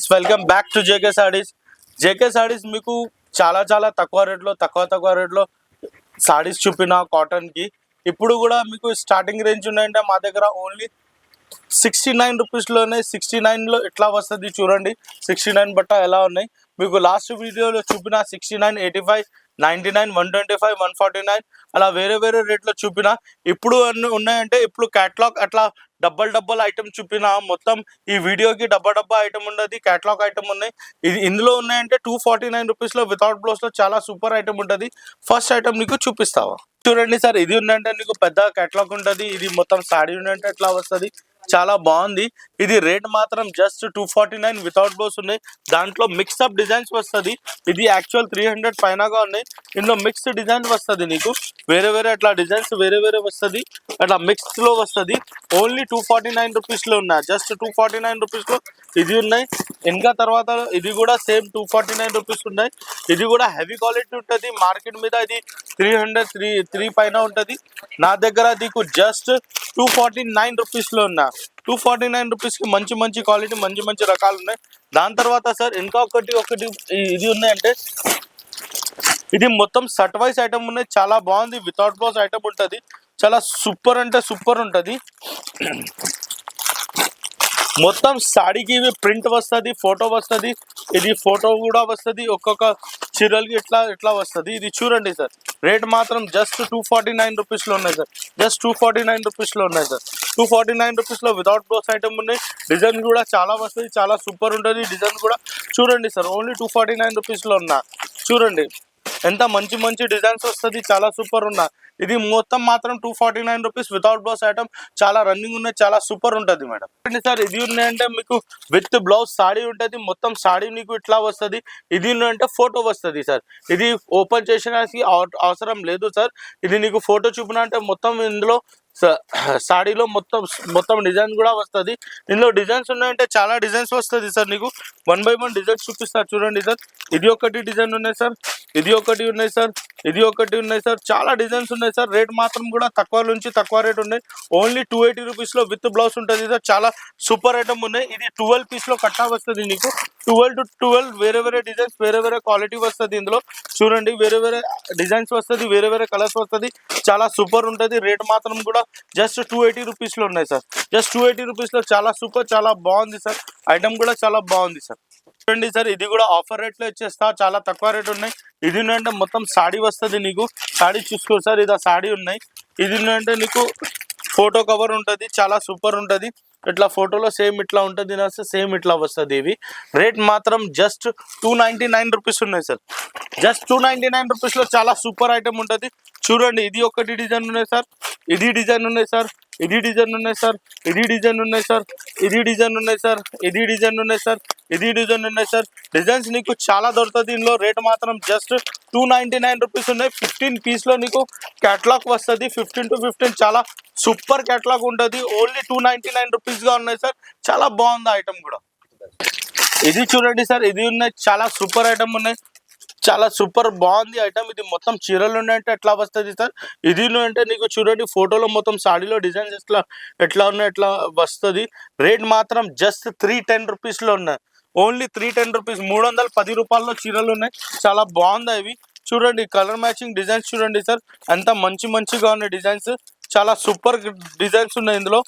Friends, welcome back to JK saris. JK saris మీకు చాలా చాలా తక్కువ రేట్లో సారీస్ చూపిన కాటన్కి. ఇప్పుడు కూడా మీకు స్టార్టింగ్ రేంజ్ ఉన్నాయంటే మా దగ్గర ఓన్లీ 69 రూపీస్లోనే 69లో ఎట్లా వస్తుంది చూడండి. 69 బట్ట ఎలా ఉన్నాయి మీకు లాస్ట్ వీడియోలో చూపిన 69, 85, 99, 125, 149 అలా వేరే రేట్లో చూపిన. ఇప్పుడు అన్నీ ఉన్నాయంటే ఇప్పుడు క్యాటలాగ్ అట్లా డబ్బల్ ఐటమ్ చూపిన. మొత్తం ఈ వీడియోకి డబ్బా ఐటమ్ ఉండదు, క్యాటలాగ్ ఐటమ్ ఉన్నాయి. ఇందులో ఉన్నాయంటే 249 రూపీస్లో వితౌట్ బ్లౌజ్లో చాలా సూపర్ ఐటమ్ ఉంటుంది. ఫస్ట్ ఐటమ్ నీకు చూపిస్తావా చూడండి సార్. ఇది ఉందంటే నీకు పెద్ద క్యాటలాగ్ ఉంటుంది. ఇది మొత్తం సాడీ ఉందంటే ఎట్లా వస్తుంది, చాలా బాగుంది. ఇది రేట్ మాత్రం జస్ట్ 249 వితౌట్ బ్లౌజ్ ఉన్నాయి. దాంట్లో మిక్స్అప్ డిజైన్స్ వస్తుంది. ఇది యాక్చువల్ 300 పైనగా ఉన్నాయి. ఇందులో మిక్స్డ్ డిజైన్ వస్తుంది నీకు వేరే అట్లా డిజైన్స్ వేరే వస్తుంది. అట్లా మిక్స్లో వస్తుంది. ఓన్లీ 249 రూపీస్లో ఉన్నాయి. జస్ట్ 249 రూపీస్లో ఇది ఉన్నాయి. ఇంకా తర్వాత ఇది కూడా సేమ్ 249 రూపీస్ ఉన్నాయి. ఇది కూడా హెవీ క్వాలిటీ ఉంటుంది. మార్కెట్ మీద ఇది 303 పైన ఉంటుంది. నా దగ్గర నీకు జస్ట్ 249 రూపీస్లో ఉన్నా. 249 రూపీస్కి మంచి క్వాలిటీ మంచి రకాలు ఉన్నాయి. దాని తర్వాత సార్ ఇంకా ఒకటి ఇది ఉన్నాయంటే ఇది మొత్తం సట్ వైస్ ఐటమ్ ఉన్నాయి. చాలా బాగుంది. వితౌట్ బ్లౌజ్ ఐటమ్ ఉంటుంది. చాలా సూపర్ అంటే సూపర్ ఉంటుంది. మొత్తం సాడీకి ఇవి ప్రింట్ వస్తుంది, ఫోటో వస్తుంది. ఇది ఫోటో కూడా వస్తుంది. ఒక్కొక్క చీరలకి ఇట్లా వస్తుంది. ఇది చూడండి సార్. రేట్ మాత్రం జస్ట్ 249 రూపీస్లో ఉన్నాయి సార్. జస్ట్ 249 రూపీస్లో ఉన్నాయి సార్. 249 రూపీస్లో వితౌట్ బ్లౌజ్ ఐటమ్ ఉన్నాయి. డిజైన్ కూడా చాలా వస్తుంది, చాలా సూపర్ ఉంటుంది. డిజైన్ కూడా చూడండి సార్. ఓన్లీ 249 రూపీస్లో ఉన్నా. చూడండి ఎంత మంచి డిజైన్స్ వస్తుంది. చాలా సూపర్ ఉన్నా. ఇది మొత్తం మాత్రం 249 రూపీస్ వితౌట్ బ్లౌజ్ ఐటమ్. చాలా రన్నింగ్ ఉన్నాయి, చాలా సూపర్ ఉంటుంది మేడం. సార్ ఇది ఉన్నాయంటే మీకు విత్ బ్లౌజ్ సాడీ ఉంటుంది. మొత్తం సాడీ నీకు ఇట్లా వస్తుంది. ఇది ఉన్నాయంటే ఫోటో వస్తుంది సార్. ఇది ఓపెన్ చేసేసి అవసరం లేదు సార్. ఇది నీకు ఫోటో చూపిన అంటే మొత్తం ఇందులో సాడీలో మొత్తం డిజైన్ కూడా వస్తుంది. ఇందులో డిజైన్స్ ఉన్నాయంటే చాలా డిజైన్స్ వస్తుంది సార్. నీకు 1 by 1 డిజైన్స్ చూపిస్తారు చూడండి సార్. ఇది ఒకటి డిజైన్ ఉన్నాయి సార్. ఇది ఒకటి ఉన్నాయి సార్. ఇది ఒకటి ఉన్నాయి సార్. చాలా డిజైన్స్ ఉన్నాయి సార్. రేట్ మాత్రం కూడా తక్కువ నుంచి తక్కువ రేట్ ఉన్నాయి. ఓన్లీ 280 రూపీస్లో విత్ బ్లౌజ్ ఉంటుంది సార్. చాలా సూపర్ ఐటమ్ ఉన్నాయి. ఇది 12 పీస్లో కట్టా వస్తుంది నీకు. 12 to 12 వేరే డిజైన్స్ వేరే క్వాలిటీ వస్తుంది. ఇందులో చూడండి వేరే డిజైన్స్ వస్తుంది, వేరే కలర్స్ వస్తుంది. చాలా సూపర్ ఉంటుంది. రేట్ మాత్రం కూడా జస్ట్ 280 రూపీస్లో ఉన్నాయి సార్. జస్ట్ 280 రూపీస్లో చాలా సూపర్, చాలా బాగుంది సార్. ఐటమ్ కూడా చాలా బాగుంది సార్. చూడండి సార్. ఇది కూడా ఆఫర్ రేట్లో ఇచ్చేస్తా. చాలా తక్కువ రేట్ ఉన్నాయి. ఇది అంటే మొత్తం సాడీ వస్తుంది నీకు. సాడీ చూసుకో సార్. ఇది సాడీ ఉన్నాయి. ఇది అంటే నీకు ఫోటో కవర్ ఉంటుంది. చాలా సూపర్ ఉంటుంది. ఇట్లా ఫోటోలో సేమ్ ఇట్లా ఉంటుంది, సేమ్ ఇట్లా వస్తుంది. ఇవి రేట్ మాత్రం జస్ట్ 299 రూపీస్ ఉన్నాయి సార్. జస్ట్ 299 రూపీస్లో చాలా సూపర్ ఐటమ్ ఉంటుంది. చూడండి ఇది ఒకటి డిజైన్ ఉన్నాయి సార్. ఇది డిజైన్ ఉన్నాయి సార్. ఇది డిజైన్ ఉన్నాయి సార్. ఇది డిజైన్ ఉన్నాయి సార్. ఇది డిజైన్ ఉన్నాయి సార్. ఇది డిజైన్ ఉన్నాయి సార్. ఇది డిజైన్ ఉన్నాయి సార్. డిజైన్స్ నీకు చాలా దొరుకుతుంది. ఇందులో రేట్ మాత్రం జస్ట్ 299 రూపీస్ ఉన్నాయి. 15 పీస్లో నీకు క్యాటలాగ్ వస్తుంది. 15 to 15 చాలా సూపర్ క్యాటలాగ్ ఉంటుంది. ఓన్లీ 299 రూపీస్గా ఉన్నాయి సార్. చాలా బాగుంది ఐటమ్ కూడా. ఇది చూడండి సార్. ఇది ఉన్నాయి. చాలా సూపర్ ఐటమ్ ఉన్నాయి. చాలా సూపర్ బాగుంది ఐటమ్. ఇది మొత్తం చీరలు ఉన్నాయంటే ఎట్లా వస్తుంది సార్. ఇది అంటే నీకు చూడండి ఫోటోలో మొత్తం సాడీలో డిజైన్స్ ఎట్లా ఉన్నాయి ఎట్లా వస్తుంది. రేట్ మాత్రం జస్ట్ 310 రూపీస్లో ఉన్నాయి. Only 310 rupees. 310 రూపాయల్లో చీరలు ఉన్నాయి. చాలా బాగుంది ఇవి. చూడండి కలర్ మ్యాచింగ్ డిజైన్స్ చూడండి సార్. అంత మంచిగా ఉన్నాయి డిజైన్స్. చాలా సూపర్ డిజైన్స్ ఉన్నాయి ఇందులో.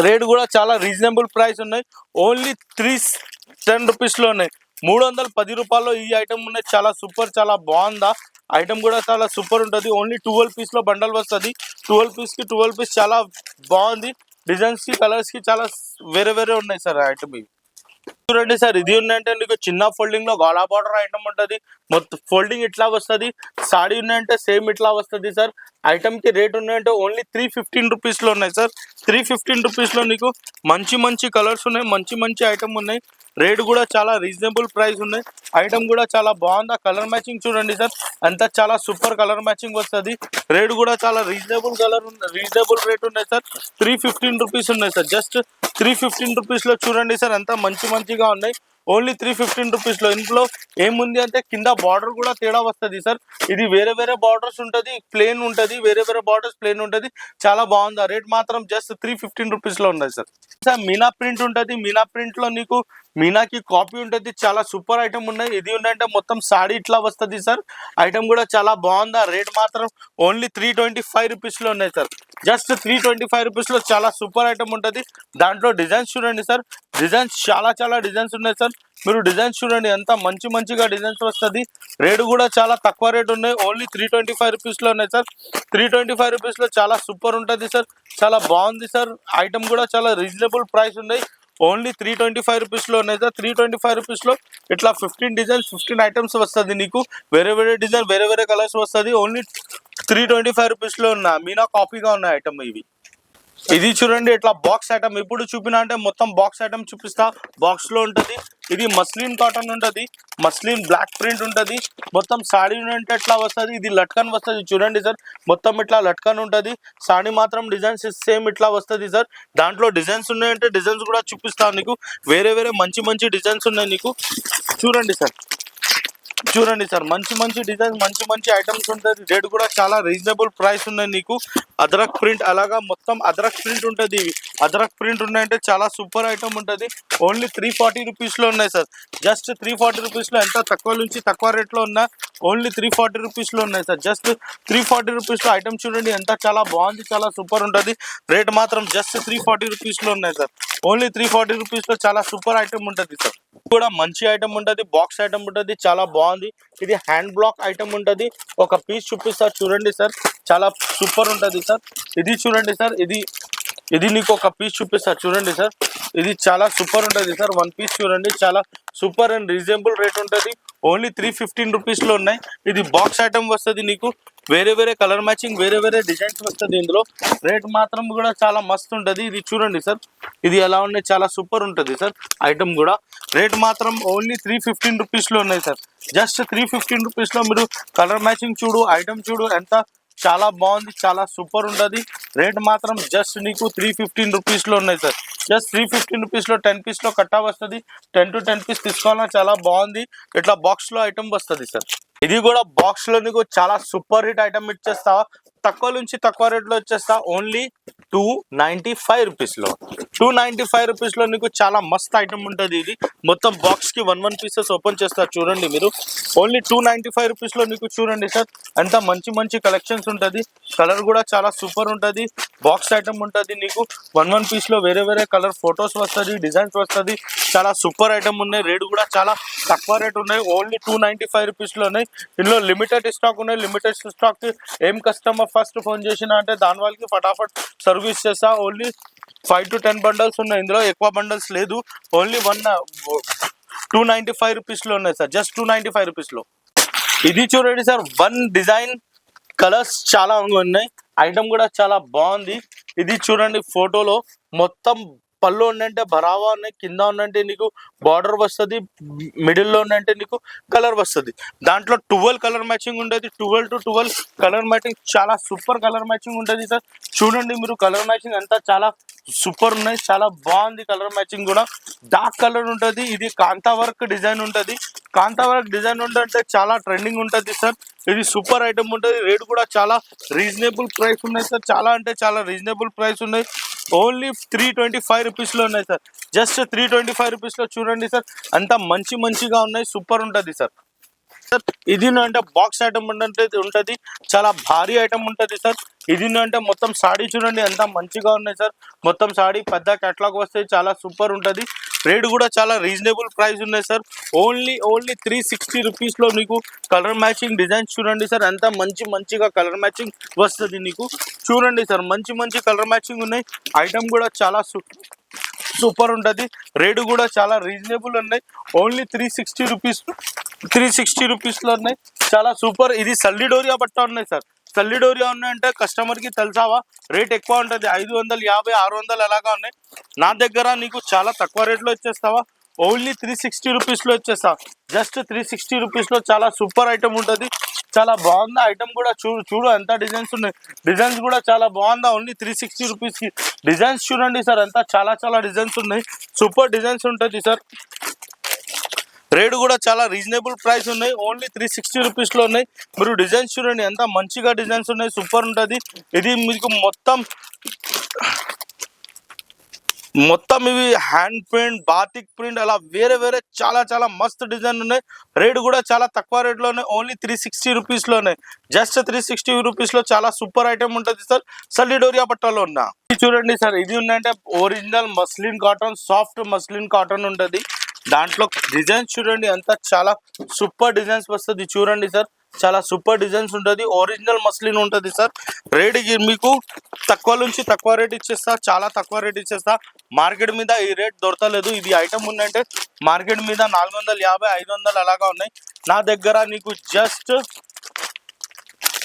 రేట్ కూడా చాలా రీజనబుల్ ప్రైస్ ఉన్నాయి. ఓన్లీ 310 రూపీస్లో ఉన్నాయి. 310 రూపాయల్లో ఈ ఐటమ్ ఉన్నాయి. చాలా సూపర్, చాలా బాగుందా ఐటమ్ కూడా చాలా సూపర్ ఉంటుంది. ఓన్లీ 12 పీస్లో బండల్ వస్తుంది. 12 పీస్కి 12 పీస్ చాలా బాగుంది. డిజైన్స్కి కలర్స్కి చాలా వేరే ఉన్నాయి సార్ ఐటమ్. ఇవి చూడండి సార్. ఇది ఉన్నాయంటే నీకు చిన్న ఫోల్డింగ్లో గాలా బార్డర్ ఐటమ్ ఉంటుంది. మొత్తం ఫోల్డింగ్ ఇట్లా వస్తుంది. సాడీ ఉన్నాయంటే సేమ్ ఇట్లా వస్తుంది సార్. ఐటమ్కి రేట్ ఉన్నాయంటే ఓన్లీ 315 రూపీస్లో ఉన్నాయి సార్. 315 రూపీస్లో నీకు మంచి కలర్స్ ఉన్నాయి. మంచి ఐటమ్ ఉన్నాయి. రేట్ కూడా చాలా రీజనబుల్ ప్రైస్ ఉన్నాయి. ఐటమ్ కూడా చాలా బాగుంది. కలర్ మ్యాచింగ్ చూడండి సార్. అంతా చాలా సూపర్ కలర్ మ్యాచింగ్ వస్తుంది. రేట్ కూడా చాలా రీజనబుల్ రేట్ ఉన్నాయి సార్. 315 రూపీస్ ఉన్నాయి సార్. జస్ట్ 315 రూపీస్లో చూడండి సార్. అంతా మంచిగా ఉన్నాయి. ఓన్లీ 315 రూపీస్ లో. ఇంట్లో ఏముంది అంటే కింద బార్డర్ కూడా తేడా వస్తుంది సార్. ఇది వేరే వేరే బార్డర్స్ ఉంటది, ప్లేన్ ఉంటది, వేరే వేరే బార్డర్స్ ప్లేన్ ఉంటది. చాలా బాగుంది. రేట్ మాత్రం జస్ట్ 315 రూపీస్ లో ఉన్నాయి సార్. సార్ మీనా ప్రింట్ ఉంటది. మీనా ప్రింట్ లో నీకు మీనాకి కాపీ ఉంటది. చాలా సూపర్ ఐటమ్ ఉన్నాయి. ఇది ఉందంటే మొత్తం సాడీ ఇట్లా వస్తుంది సార్. ఐటమ్ కూడా చాలా బాగుంది. రేట్ మాత్రం ఓన్లీ 325 రూపీస్ లో ఉన్నాయి సార్. జస్ట్ 325 రూపీస్ లో చాలా సూపర్ ఐటమ్ ఉంటది. దాంట్లో డిజైన్స్ చూడండి సార్. డిజైన్స్ చాలా చాలా డిజైన్స్ ఉన్నాయి సార్. మీరు డిజైన్స్ చూడండి, ఎంత మంచిగా డిజైన్స్ వస్తుంది. రేటు కూడా చాలా తక్కువ రేట్ ఉన్నాయి. ఓన్లీ 325 రూపీస్ లో ఉన్నాయి సార్. 325 రూపీస్ లో చాలా సూపర్ ఉంటుంది సార్. చాలా బాగుంది సార్. ఐటమ్ కూడా చాలా రీజనబుల్ ప్రైస్ ఉన్నాయి. ఓన్లీ 325 రూపీస్ లో ఉన్నాయి సార్. 325 రూపీస్ లో ఇట్లా 15 డిజైన్స్, 15 ఐటమ్స్ వస్తుంది నీకు. వేరే వేరే డిజైన్, వేరే వేరే కలర్స్ వస్తుంది. ఓన్లీ 325 రూపీస్ లో ఉన్న మీనా కాపీగా ఉన్న ఐటమ్ ఇవి. ఇది చూడండి ఇట్లా బాక్స్ ఐటమ్. ఇప్పుడు చూపినా అంటే మొత్తం బాక్స్ ఐటమ్ చూపిస్తా. బాక్స్ లో ఉంటది. ఇది మస్లిన్ కాటన్ ఉంటది, మస్లిన్ బ్లాక్ ప్రింట్ ఉంటది. మొత్తం సాడీ అంటే ఎట్లా వస్తుంది. ఇది లట్కన్ వస్తుంది చూడండి సార్. మొత్తం ఇట్లా లట్కన్ ఉంటది. సాడీ మాత్రం డిజైన్స్ సేమ్ ఇట్లా వస్తుంది సార్. దాంట్లో డిజైన్స్ ఉన్నాయంటే డిజైన్స్ కూడా చూపిస్తాను నీకు. వేరే వేరే మంచి డిజైన్స్ ఉన్నాయి నీకు. చూడండి సార్, చూడండి సార్. మంచి డిజైన్, మంచి ఐటమ్స్ ఉంటుంది. రేట్ కూడా చాలా రీజనబుల్ ప్రైస్ ఉన్నాయి నీకు. అదరక్ ప్రింట్ అలాగా మొత్తం అదరక్ ప్రింట్ ఉంటుంది. ఇవి అదరక్ ప్రింట్ ఉన్నాయంటే చాలా సూపర్ ఐటమ్ ఉంటుంది. ఓన్లీ 340 రూపీస్ లో ఉన్నాయి సార్. జస్ట్ 340 రూపీస్ లో, ఎంత తక్కువ నుంచి తక్కువ రేట్ లో ఉన్నా ఓన్లీ 340 రూపీస్ లో ఉన్నాయి సార్. జస్ట్ 340 రూపీస్ లో ఐటమ్ చూడండి, ఎంత చాలా బాగుంది, చాలా సూపర్ ఉంటుంది. రేట్ మాత్రం జస్ట్ 340 రూపీస్ లో ఉన్నాయి సార్. ఓన్లీ 340 రూపీస్ లో చాలా సూపర్ ఐటమ్ ఉంటుంది సార్. కూడా మంచి ఐటమ్ ఉంటుంది, బాక్స్ ఐటమ్ ఉంటుంది, చాలా బాగుంది. ఇది హ్యాండ్ బ్లాక్ ఐటమ్ ఉంటుంది. ఒక పీస్ చూపిస్తారు చూడండి సార్. చాలా సూపర్ ఉంటుంది సార్. ఇది చూడండి సార్. ఇది నీకు ఒక పీస్ చూపిస్తారు చూడండి సార్. ఇది చాలా సూపర్ ఉంటుంది సార్. వన్ పీస్ చూడండి, చాలా సూపర్ అండ్ రీజనబుల్ రేట్ ఉంటుంది. ఓన్లీ 315 రూపీస్ లో ఉన్నాయి. ఇది బాక్స్ ఐటమ్ వస్తుంది నీకు. వేరే వేరే కలర్ మ్యాచింగ్, వేరే వేరే డిజైన్స్ వస్తుంది ఇందులో. రేట్ మాత్రం కూడా చాలా మస్తు ఉంటుంది. ఇది చూడండి సార్. ఇది ఎలా ఉన్నాయి, చాలా సూపర్ ఉంటుంది సార్ ఐటమ్ కూడా. రేట్ మాత్రం ఓన్లీ 315 రూపీస్ లో ఉన్నాయి సార్. జస్ట్ 315 రూపీస్ లో మీరు కలర్ మ్యాచింగ్ చూడు, ఐటమ్ చూడు, ఎంత చాలా బాగుంది, చాలా సూపర్ ఉంటుంది. రేట్ మాత్రం జస్ట్ నీకు 315 రూపీస్ లో ఉన్నాయి సార్. జస్ట్ 315 రూపీస్ లో 10 పీస్ లో కట్టా వస్తుంది. 10 to 10 పీస్ తీసుకోవాలన్నా చాలా బాగుంది. ఇట్లా బాక్స్ లో ఐటమ్ వస్తుంది సార్. ఇది కూడా బాక్స్ లో నీకు చాలా సూపర్ హిట్ ఐటమ్ ఇచ్చేస్తా. తక్కువ నుంచి తక్కువ రేట్ లో వచ్చేస్తా. ఓన్లీ 295 రూపీస్ లో. 295 రూపీస్ లో నీకు చాలా మస్త్ ఐటమ్ ఉంటుంది. ఇది మొత్తం బాక్స్ కి 1 పీసెస్ ఓపెన్ చేస్తారు చూడండి మీరు. ఓన్లీ 295 రూపీస్ లో నీకు చూడండి సార్. అంత మంచి కలెక్షన్స్ ఉంటుంది. కలర్ కూడా చాలా సూపర్ ఉంటుంది. బాక్స్ ఐటమ్ ఉంటుంది నీకు. 1 పీస్ లో వేరే వేరే కలర్ ఫొటోస్ వస్తుంది, డిజైన్స్ వస్తుంది. చాలా సూపర్ ఐటమ్ ఉన్నాయి. రేట్ కూడా చాలా తక్కువ రేట్ ఉన్నాయి. ఓన్లీ 295 రూపీస్ లో ఉన్నాయి. ఇందులో లిమిటెడ్ స్టాక్ ఉన్నాయి. లిమిటెడ్ స్టాక్ ఏం కస్టమర్ ఫస్ట్ ఫోన్ చేసినా అంటే దాని వాళ్ళకి ఫటాఫట్ సర్వీస్ చేస్తా. ఓన్లీ 5 to 10 బండల్స్ ఉన్నాయి. ఇందులో ఎక్కువ బండల్స్ లేదు. ఓన్లీ 295 రూపీస్ లో ఉన్నాయి సార్. జస్ట్ 295 రూపీస్ లో. ఇది చూడండి సార్. 1 డిజైన్ కలర్స్ చాలా ఉన్నాయి. ఐటమ్ కూడా చాలా బాగుంది. ఇది చూడండి ఫోటోలో మొత్తం పళ్ళు ఉన్నంటే బరావా ఉన్నాయి, కింద ఉన్నంటే నీకు బార్డర్ వస్తుంది, మిడిల్ లో ఉన్నంటే నీకు కలర్ వస్తుంది. దాంట్లో 12 కలర్ మ్యాచింగ్ ఉంటుంది. 12 to 12 కలర్ మ్యాచింగ్, చాలా సూపర్ కలర్ మ్యాచింగ్ ఉంటుంది సార్. చూడండి మీరు కలర్ మ్యాచింగ్ అంతా చాలా సూపర్ ఉన్నాయి. చాలా బాగుంది కలర్ మ్యాచింగ్ కూడా. డార్క్ కలర్ ఉంటుంది. ఇది కాంతా వర్క్ డిజైన్ ఉంటుంది. కాంతా వర్క్ డిజైన్ ఉంటే చాలా ట్రెండింగ్ ఉంటుంది సార్. ఇది సూపర్ ఐటమ్ ఉంటుంది. రేట్ కూడా చాలా రీజనబుల్ ప్రైస్ ఉన్నాయి సార్. చాలా అంటే చాలా రీజనబుల్ ప్రైస్ ఉన్నాయి. ఓన్లీ 325 రూపీస్ లో ఉన్నాయి సార్. జస్ట్ 325 రూపీస్ లో చూడండి సార్. అంతా మంచిగా ఉన్నాయి. సూపర్ ఉంటుంది సార్. సార్ ఇది అంటే బాక్స్ ఐటమ్ ఉంటుంది. చాలా భారీ ఐటమ్ ఉంటుంది సార్. ఇది అంటే మొత్తం సాడీ చూడండి ఎంత మంచిగా ఉన్నాయి సార్. మొత్తం సాడీ పెద్ద కేటలాగ్ వస్తే చాలా సూపర్ ఉంటుంది. రేట్ కూడా చాలా రీజనబుల్ ప్రైస్ ఉన్నాయి సార్. ఓన్లీ 360 రూపీస్ లో నీకు కలర్ మ్యాచింగ్ డిజైన్స్ చూడండి సార్. ఎంత మంచిగా కలర్ మ్యాచింగ్ వస్తుంది నీకు. చూడండి సార్, మంచి కలర్ మ్యాచింగ్ ఉన్నాయి. ఐటమ్ కూడా చాలా సూపర్ ఉంటుంది. రేటు కూడా చాలా రీజనబుల్ ఉన్నాయి. ఓన్లీ 360 రూపీస్ లో ఉన్నాయి. చాలా సూపర్. ఇది సల్లిడోరియా బట్ట ఉన్నాయి సార్. సల్లిడోరియా ఉన్నాయంటే కస్టమర్ కి తెలుసావా రేట్ ఎక్కువ ఉంటుంది. 550, 600 అలాగా ఉన్నాయి. నా దగ్గర నీకు చాలా తక్కువ రేట్ లో ఇచ్చేస్తావా. ఓన్లీ 360 రూపీస్ లో ఇచ్చేస్తా. జస్ట్ 360 రూపీస్ లో చాలా సూపర్ ఐటమ్ ఉంటుంది. చాలా బాగుంది ఐటమ్ కూడా. చూడు ఎంత డిజైన్స్ ఉన్నాయి. డిజైన్స్ కూడా చాలా బాగుందా. ఓన్లీ 360 రూపీస్ కి డిజైన్స్ చూడండి సార్. అంతా చాలా డిజైన్స్ ఉన్నాయి. సూపర్ డిజైన్స్ ఉంటుంది సార్. రేటు కూడా చాలా రీజనబుల్ ప్రైస్ ఉన్నాయి. ఓన్లీ 360 రూపీస్ లో ఉన్నాయి. మీరు డిజైన్స్ చూడండి ఎంత మంచిగా డిజైన్స్ ఉన్నాయి. సూపర్ ఉంటది. ఇది మీకు మొత్తం ఇవి హ్యాండ్ ప్రింట్, బాతిక్ ప్రింట్ అలా వేరే వేరే చాలా చాలా మస్తు డిజైన్ ఉన్నాయి. రేటు కూడా చాలా తక్కువ రేట్లో ఉన్నాయి. ఓన్లీ 360 రూపీస్ లోనే. జస్ట్ 360 రూపీస్ లో చాలా సూపర్ ఐటమ్ ఉంటుంది సార్. సల్లిడోరియా పట్టాలో ఉన్నా ఇది చూడండి సార్. ఇది ఉందంటే original muslin cotton, soft muslin cotton ఉంటది. దాంట్లో డిజైన్స్ చూడండి అంతా చాలా సూపర్ డిజైన్స్ వస్తుంది. చూడండి సార్ చాలా సూపర్ డిజైన్స్ ఉంటుంది. ఒరిజినల్ మస్లిన్ ఉంటుంది సార్. రేట్ మీకు తక్కువ నుంచి తక్కువ రేట్ ఇచ్చేస్తా, చాలా తక్కువ రేట్ ఇచ్చేస్తా. మార్కెట్ మీద ఈ రేట్ దొరకలేదు. ఇది ఐటమ్ ఉందంటే మార్కెట్ మీద 450, 500 అలాగా ఉన్నాయి. నా దగ్గర నీకు జస్ట్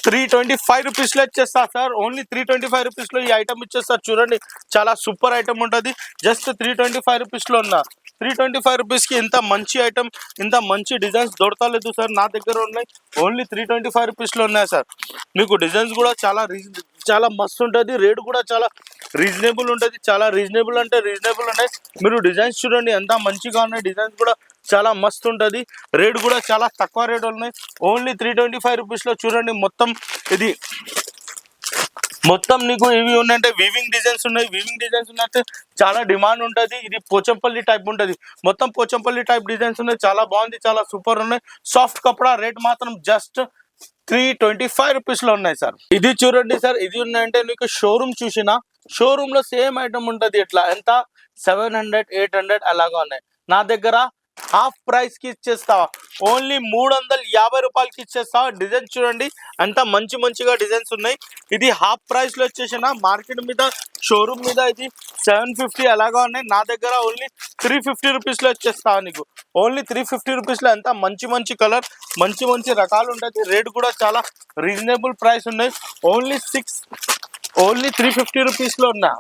325 రూపీస్లో ఇచ్చేస్తా సార్. ఓన్లీ 325 రూపీస్లో ఈ ఐటమ్ ఇచ్చేస్తా. చూడండి చాలా సూపర్ ఐటమ్ ఉంటుంది. జస్ట్ 325 రూపీస్లో ఉన్నా. 325 రూపీస్కి ఇంత మంచి ఐటమ్, ఇంత మంచి డిజైన్స్ దొరకలేదు సార్. నా దగ్గర ఉన్నాయి. ఓన్లీ 325 రూపీస్లో ఉన్నాయి సార్. మీకు డిజైన్స్ కూడా చాలా మస్తు ఉంటుంది. రేట్ కూడా చాలా రీజనబుల్ ఉంటుంది. చాలా రీజనబుల్ అంటే రీజనబుల్ ఉన్నాయి. మీరు డిజైన్స్ చూడండి ఎంత మంచిగా ఉన్నాయి. డిజైన్స్ కూడా చాలా మస్తు ఉంటుంది. రేట్ కూడా చాలా తక్కువ రేట్ ఉన్నాయి. ఓన్లీ 325 రూపీస్లో చూడండి. మొత్తం నీకు ఇవి ఉన్నాయంటే వీవింగ్ డిజైన్స్ ఉన్నాయి. వీవింగ్ డిజైన్స్ ఉన్నట్టు చాలా డిమాండ్ ఉంటుంది. ఇది పోచంపల్లి టైప్ ఉంటుంది. మొత్తం పోచంపల్లి టైప్ డిజైన్స్ ఉన్నాయి. చాలా బాగుంది, చాలా సూపర్ ఉన్నాయి. సాఫ్ట్ కపడా. రేట్ మాత్రం జస్ట్ 325 రూపీస్లో ఉన్నాయి సార్. ఇది చూడండి సార్. ఇది ఉన్నాయంటే నీకు షోరూమ్ షోరూమ్ లో సేమ్ ఐటమ్ ఉంటుంది. ఎట్లా ఎంత 700, 800 అలాగా ఉన్నాయి. నా దగ్గర హాఫ్ ప్రైస్ కి ఇచ్చేస్తా. ఓన్లీ 350 రూపాయలకి ఇచ్చేస్తా. డిజైన్ చూడండి అంత మంచిగా డిజైన్స్ ఉన్నాయి. ఇది హాఫ్ ప్రైస్ లో వచ్చేసిన. మార్కెట్ మీద షోరూమ్ మీద ఇది 750 అలాగా ఉన్నాయి. నా దగ్గర ఓన్లీ 350 రూపీస్లో వచ్చేస్తా నీకు. ఓన్లీ 350 రూపీస్లో ఎంత మంచి కలర్, మంచి రకాలు ఉంటుంది. రేట్ కూడా చాలా రీజనబుల్ ప్రైస్ ఉన్నాయి. ఓన్లీ 350 రూపీస్లో ఉన్నా.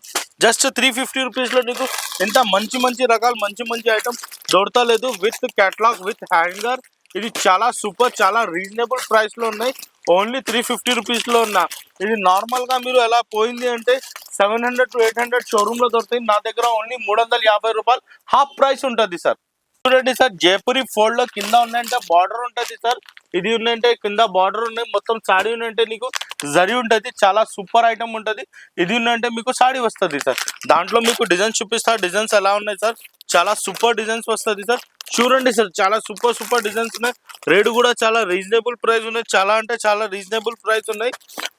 జస్ట్ 350 రూపీస్లో నీకు ఎంత మంచి రకాలు, మంచి ఐటమ్ దొరకలేదు. With catalogue, with hanger. ఇది చాలా సూపర్, చాలా రీజనబుల్ ప్రైస్లో ఉన్నాయి. ఓన్లీ 350 రూపీస్లో ఉన్నా. ఇది నార్మల్గా మీరు ఎలా పోయింది అంటే 700 to 800 షోరూంలో దొరుకుతుంది. నా దగ్గర ఓన్లీ 350 రూపాయలు హాఫ్ ప్రైస్ ఉంటుంది సార్. చూడండి సార్ జైపూరి ఫోల్డ్ లో కింద ఉన్నాయంటే బార్డర్ ఉంటుంది సార్. ఇది ఉన్నాయంటే కింద బార్డర్ ఉన్నాయి. మొత్తం సాడీ ఉన్నాయంటే నీకు జరీ ఉంటుంది. చాలా సూపర్ ఐటమ్ ఉంటుంది. ఇది ఉన్నాయంటే మీకు సాడీ వస్తుంది సార్. దాంట్లో మీకు డిజైన్స్ చూపిస్తా. డిజైన్స్ ఎలా ఉన్నాయి సార్. చాలా సూపర్ డిజైన్స్ వస్తుంది సార్. చూడండి సార్ చాలా సూపర్ డిజైన్స్ ఉన్నాయి. రేటు కూడా చాలా రీజనబుల్ ప్రైస్ ఉన్నాయి. చాలా అంటే చాలా రీజనబుల్ ప్రైస్ ఉన్నాయి.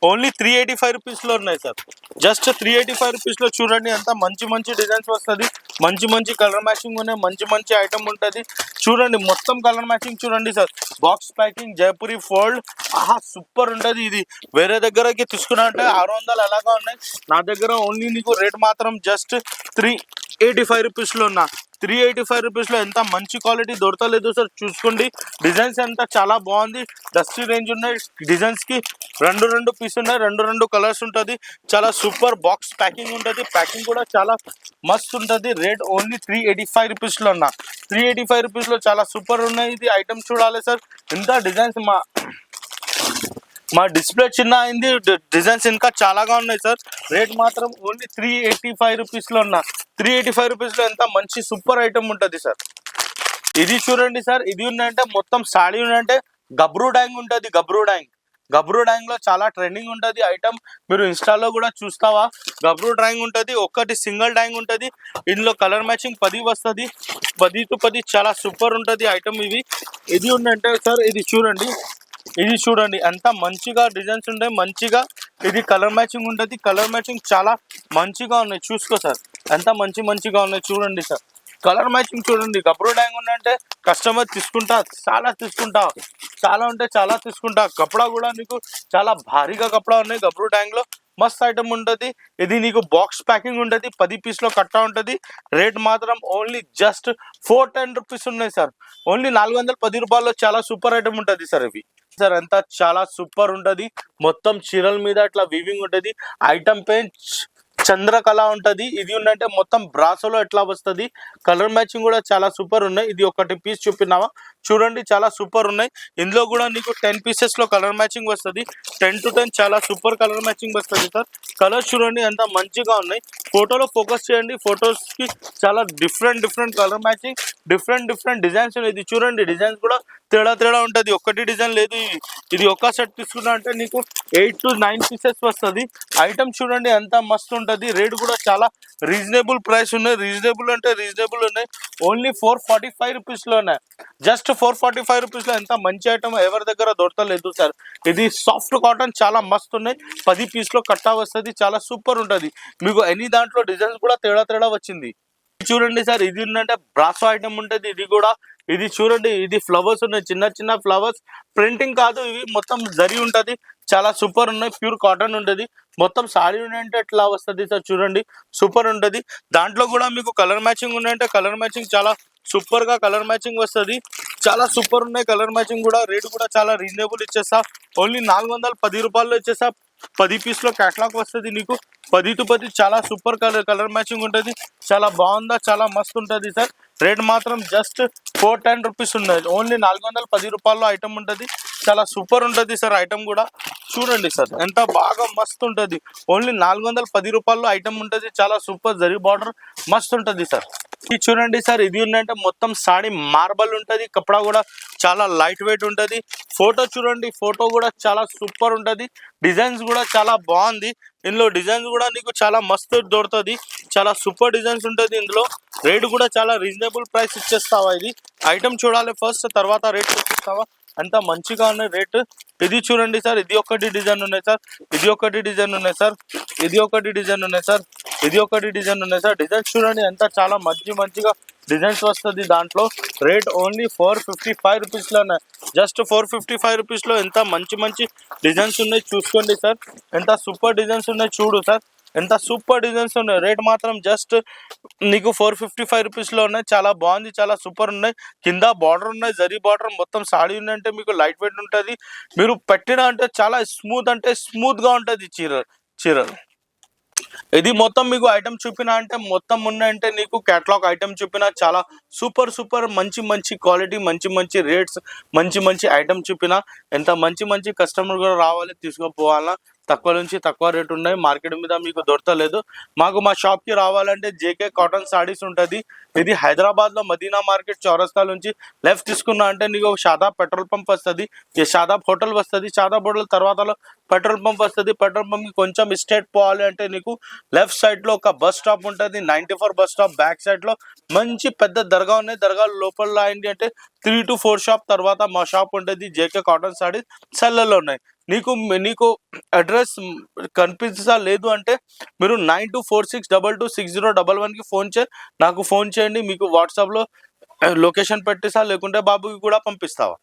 ఓన్లీ 385 రూపీస్లో ఉన్నాయి సార్. జస్ట్ 385 రూపీస్లో చూడండి అంత మంచి డిజైన్స్ వస్తుంది. మంచి కలర్ మ్యాచింగ్ ఉన్నాయి. మంచి ఐటమ్ ఉంటుంది. చూడండి మొత్తం కలర్ మ్యాచింగ్ చూడండి sir. Box packing Jaipuri fold. Super ఉంటుంది. ఇది వేరే దగ్గరకి తీసుకున్నా అంటే 600 అలాగా ఉన్నాయి. నా దగ్గర ఓన్లీ నీకు రేట్ మాత్రం జస్ట్ 385 రూపీస్లో ఉన్నా. 385 రూపీస్లో ఎంత మంచి క్వాలిటీ దొరకలేదు సార్. చూసుకోండి డిజైన్స్ ఎంత చాలా బాగుంది. డస్టీ రేంజ్ ఉన్నాయి. డిజైన్స్కి రెండు పీస్ ఉన్నాయి. రెండు కలర్స్ ఉంటుంది. చాలా సూపర్ బాక్స్ ప్యాకింగ్ ఉంటుంది. ప్యాకింగ్ కూడా చాలా మస్తు ఉంటుంది. రేట్ ఓన్లీ 385 రూపీస్లో ఉన్నా. 385 రూపీస్లో చాలా సూపర్ ఉన్నాయి. ఇది ఐటమ్ చూడాలి సార్. ఇంత డిజైన్స్ మా డిస్ప్లే చిన్న అయింది. డిజైన్స్ ఇంకా చాలాగా ఉన్నాయి సార్. రేట్ మాత్రం ఓన్లీ 385 రూపీస్లో ఉన్నా. 385 రూపీస్లో ఎంత మంచి సూపర్ ఐటమ్ ఉంటుంది సార్. ఇది చూడండి సార్. ఇది ఉన్నాయంటే మొత్తం సాడీ ఉన్నాయంటే గబ్రూ డ్యాంగ్ ఉంటుంది. గబ్రూ డ్యాంగ్ లో చాలా ట్రెండింగ్ ఉంటుంది ఐటమ్. మీరు ఇన్స్టాలో కూడా చూస్తావా. గబ్రూ డ్యాంగ్ ఉంటుంది. ఒక్కటి సింగిల్ డ్యాంగ్ ఉంటుంది. ఇందులో కలర్ మ్యాచింగ్ 10 వస్తుంది. 10 to 10 చాలా సూపర్ ఉంటుంది ఐటమ్. ఇది ఉందంటే సార్ ఇది చూడండి ఎంత మంచిగా డిజైన్స్ ఉంటాయి. మంచిగా ఇది కలర్ మ్యాచింగ్ ఉంటుంది. కలర్ మ్యాచింగ్ చాలా మంచిగా ఉన్నాయి. చూసుకో సార్ ఎంత మంచిగా ఉన్నాయి. చూడండి సార్ కలర్ మ్యాచింగ్ చూడండి. గబ్రూ డ్యాంగ్ ఉందంటే కస్టమర్ చాలా తీసుకుంటా. కపడా కూడా నీకు చాలా భారీగా కపడా ఉన్నాయి. గబ్రూ డ్యాంగ్ లో మస్త్ ఐటమ్ ఉంటుంది. ఇది నీకు బాక్స్ ప్యాకింగ్ ఉంటుంది. 10 పీస్లో కట్టా ఉంటుంది. రేట్ మాత్రం ఓన్లీ జస్ట్ 410 రూపీస్ ఉన్నాయి సార్. ఓన్లీ 410 రూపాయల్లో చాలా సూపర్ ఐటమ్ ఉంటుంది సార్. ఇవి సార్ అంతా చాలా సూపర్ ఉంటుంది. మొత్తం చీరల మీద అట్లా వీవింగ్ ఉంటుంది. ఐటమ్ పైన చంద్రకళ ఉంటది. ఇది ఉందంటే మొత్తం బ్రాసోలో ఎట్లా వస్తుంది. కలర్ మ్యాచింగ్ కూడా చాలా సూపర్ ఉన్నాయి. ఇది ఒకటి పీస్ చూపినావా, చూడండి చాలా సూపర్ ఉన్నాయి. ఇందులో కూడా నీకు 10 పీసెస్ లో కలర్ మ్యాచింగ్ వస్తుంది. 10 to 10 చాలా సూపర్ కలర్ మ్యాచింగ్ వస్తుంది సార్. కలర్స్ చూడండి ఎంత మంచిగా ఉన్నాయి. ఫోటోలో ఫోకస్ చేయండి. ఫొటోస్ కి చాలా different colour matching, different designs ఉన్నాయి. ఇది చూడండి డిజైన్స్ కూడా తేడా ఉంటది. ఒక్కటి డిజైన్ లేదు. ఇది ఒక్క సెట్ తీసుకున్నా అంటే నీకు 8 to 9 పీసెస్ వస్తుంది. ఐటమ్ చూడండి ఎంత మస్తు ఉంటది. రేట్ కూడా చాలా రీజనబుల్ ప్రైస్ ఉన్నాయి. రీజనబుల్ ఉన్నాయి. ఓన్లీ 445 రూపీస్ లో ఉన్నాయి. జస్ట్ 445 రూపీస్ లో ఎంత మంచి ఐటమ్ ఎవరి దగ్గర దొరకలేదు సార్. ఇది సాఫ్ట్ కాటన్ చాలా మస్తు ఉన్నాయి. 10 పీస్ లో కట్టా వస్తుంది. చాలా సూపర్ ఉంటది. మీకు ఎనీ దాంట్లో డిజైన్స్ కూడా తేడా వచ్చింది. చూడండి సార్, ఇది ఏంటంటే బ్రాసో ఐటమ్ ఉంటది. ఇది చూడండి, ఇది ఫ్లవర్స్ ఉన్నాయి, చిన్న ఫ్లవర్స్. ప్రింటింగ్ కాదు, ఇవి మొత్తం జరీ ఉంటది. చాలా సూపర్ ఉన్నాయి. ప్యూర్ కాటన్ ఉంటది. మొత్తం సారీ ఉన్నాయంటే ఎట్లా వస్తుంది సార్, చూడండి సూపర్ ఉంటది. దాంట్లో కూడా మీకు కలర్ మ్యాచింగ్ ఉన్నాయంటే కలర్ మ్యాచింగ్ చాలా సూపర్ గా కలర్ మ్యాచింగ్ వస్తుంది. చాలా సూపర్ ఉన్నాయి కలర్ మ్యాచింగ్ కూడా. రేట్ కూడా చాలా రీజనబుల్ ఇచ్చేస్తా. ఓన్లీ 410 రూపాయల్లో ఇచ్చేస్తా. 10 పీస్ లో క్యాటలాగ్ వస్తుంది నీకు. 10 to 10 చాలా సూపర్ కలర్ మ్యాచింగ్ ఉంటుంది. చాలా బాగుందా, చాలా మస్తు ఉంటుంది సార్. రేట్ మాత్రం జస్ట్ 410 రూపీస్ ఉన్నది. ఓన్లీ 410 రూపాయల్లో ఐటమ్ ఉంటుంది. చాలా సూపర్ ఉంటుంది సార్ ఐటమ్ కూడా. చూడండి సార్ ఎంత బాగా మస్తు ఉంటుంది. ఓన్లీ 410 రూపాయల్లో ఐటమ్ ఉంటుంది. చాలా సూపర్ జరీ బార్డర్ మస్తు ఉంటుంది సార్. ఇది చూడండి సార్, ఇది ఉందంటే మొత్తం సాడీ మార్బల్ ఉంటుంది. కపడా కూడా చాలా లైట్ వెయిట్ ఉంటుంది. ఫోటో చూడండి, ఫోటో కూడా చాలా సూపర్ ఉంటుంది. డిజైన్స్ కూడా చాలా బాగుంది. ఇందులో డిజైన్స్ కూడా నీకు చాలా మస్తు దొరుకుతుంది. చాలా సూపర్ డిజైన్స్ ఉంటుంది ఇందులో. రేట్ కూడా చాలా రీజనబుల్ ప్రైస్ ఇచ్చేస్తావా. ఇది ఐటమ్ చూడాలి ఫస్ట్, తర్వాత రేట్ చూపిస్తావా. అంత మంచిగా ఉన్నాయి రేట్. ఇది చూడండి సార్, ఇది ఒకటి డిజైన్ ఉన్నాయి సార్. ఇది ఒకటి డిజైన్ ఉన్నాయి సార్. ఇది ఒకటి డిజైన్ ఉన్నాయి సార్. ఇది ఒకటి డిజైన్ ఉన్నాయి సార్. డిజైన్స్ చూడండి ఎంత చాలా మంచిగా డిజైన్స్ వస్తుంది దాంట్లో. రేట్ ఓన్లీ 455 రూపీస్ లో ఉన్నాయి. జస్ట్ 455 రూపీస్ లో ఎంత మంచి డిజైన్స్ ఉన్నాయి చూసుకోండి సార్. ఎంత సూపర్ డిజైన్స్ ఉన్నాయి చూడు సార్. ఎంత సూపర్ డిజైన్స్ ఉన్నాయి. రేట్ మాత్రం జస్ట్ నీకు 455 రూపీస్ లో ఉన్నాయి. చాలా బాగుంది, చాలా సూపర్ ఉన్నాయి. కింద బార్డర్ ఉన్నాయి, జరీ బార్డర్. మొత్తం సాడీ ఉందంటే మీకు లైట్ వెయిట్ ఉంటుంది. మీరు పెట్టిన అంటే చాలా స్మూత్ గా ఉంటుంది చీరలు. ఇది మొత్తం మీకు ఐటమ్ చూపినా అంటే మొత్తం ఉన్నాయంటే నీకు కేటలాగ్ ఐటమ్ చూపినా చాలా సూపర్ మంచి క్వాలిటీ, మంచి రేట్స్, మంచి ఐటమ్ చూపినా ఎంత మంచి కస్టమర్ కూడా రావాలి, తీసుకుపోవాలా. తక్కువ నుంచి తక్కువ రేట్ ఉన్నాయి. మార్కెట్ మీద మీకు దొరకలేదు. మా షాప్ కి రావాలంటే జేకే కాటన్ సారీస్ ఉంటుంది. ఇది హైదరాబాద్ లో మదీనా మార్కెట్ చౌరస్తా నుంచి లెఫ్ట్ తీసుకున్నా అంటే నీకు షాదాబ్ పెట్రోల్ పంప్ వస్తుంది. షాదాబ్ హోటల్ వస్తుంది. షాదాబ్ హోటల్ తర్వాత పెట్రోల్ పంప్ వస్తుంది. పెట్రోల్ పంప్ కి కొంచెం స్ట్రైట్ పోవాలి అంటే నీకు లెఫ్ట్ సైడ్ లో ఒక బస్ స్టాప్ ఉంటుంది. 94 బస్ స్టాప్ బ్యాక్ సైడ్ లో మంచి పెద్ద దర్గా ఉన్నాయి. దర్గా లోపల ఏంటి అంటే 3 to 4 షాప్ తర్వాత మా షాప్ ఉంటుంది. జేకే కాటన్ సారీస్ సెల్లర్లో ఉన్నాయి. నీకు అడ్రస్ కనిపించా లేదు అంటే మీరు 9246226011 కి నాకు ఫోన్ చేయండి. మీకు వాట్సాప్ లో లొకేషన్ పెట్టిస్తా, లేకుంటే బాబుకి కూడా పంపిస్తావా.